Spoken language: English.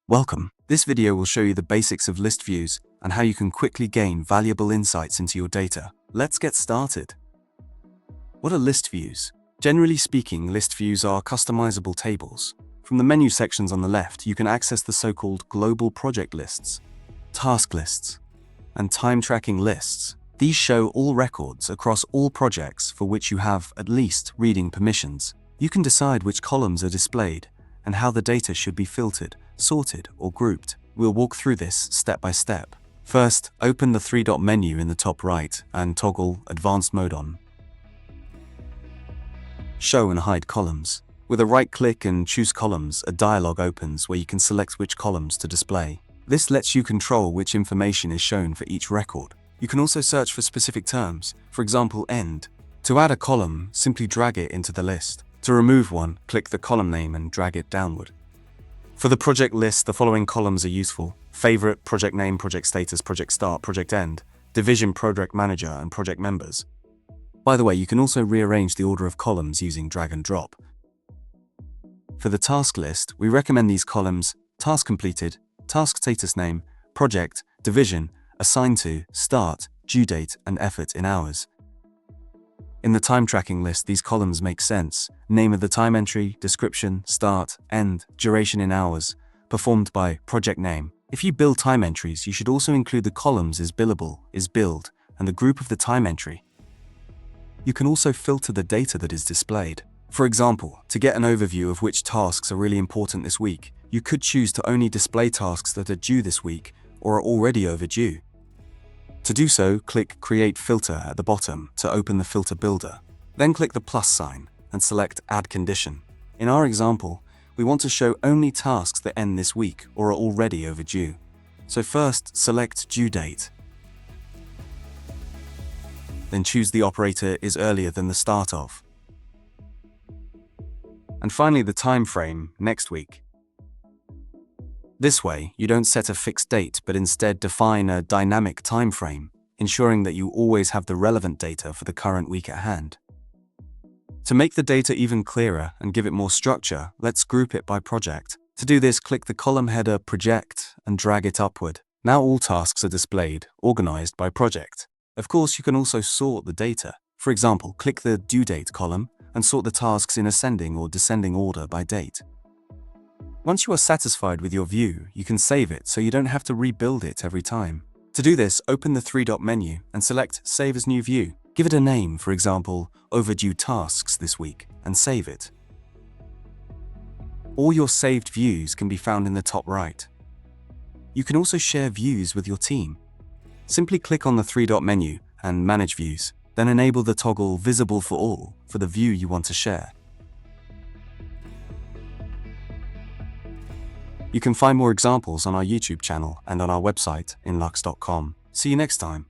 Welcome. This video will show you the basics of list views and how you can quickly gain valuable insights into your data. Let's get started. What are list views? Generally speaking, list views are customizable tables. From the menu sections on the left, you can access the so-called global project lists, task lists, and time tracking lists. These show all records across all projects for which you have at least reading permissions. You can decide which columns are displayed and how the data should be filtered, sorted, or grouped. We'll walk through this step by step. First, open the three-dot menu in the top right and toggle Advanced Mode on. Show and hide columns. With a right-click and choose columns, a dialog opens where you can select which columns to display. This lets you control which information is shown for each record. You can also search for specific terms, for example, end. To add a column, simply drag it into the list. To remove one, click the column name and drag it downward. For the project list, the following columns are useful: favorite, project name, project status, project start, project end, division, project manager, and project members. By the way, you can also rearrange the order of columns using drag and drop. For the task list, we recommend these columns: task completed, task status name, project, division, assigned to, start, due date, and effort in hours. In the time tracking list, these columns make sense: name of the time entry, description, start, end, duration in hours, performed by, project name. If you build time entries, you should also include the columns is billable, is billed, and the group of the time entry. You can also filter the data that is displayed. For example, to get an overview of which tasks are really important this week, you could choose to only display tasks that are due this week or are already overdue. To do so, click Create Filter at the bottom to open the filter builder. Then click the plus sign and select Add Condition. In our example, we want to show only tasks that end this week or are already overdue. So first, select Due Date. Then choose the operator is earlier than the start of. And finally, the time frame, next week. This way, you don't set a fixed date, but instead define a dynamic time frame, ensuring that you always have the relevant data for the current week at hand. To make the data even clearer and give it more structure, let's group it by project. To do this, click the column header Project and drag it upward. Now all tasks are displayed, organized by project. Of course, you can also sort the data. For example, click the Due Date column and sort the tasks in ascending or descending order by date. Once you are satisfied with your view, you can save it so you don't have to rebuild it every time. To do this, open the three-dot menu and select Save as New View. Give it a name, for example, Overdue Tasks this week, and save it. All your saved views can be found in the top right. You can also share views with your team. Simply click on the three-dot menu and Manage Views, then enable the toggle Visible for All for the view you want to share. You can find more examples on our YouTube channel and on our website, InLoox.com. See you next time.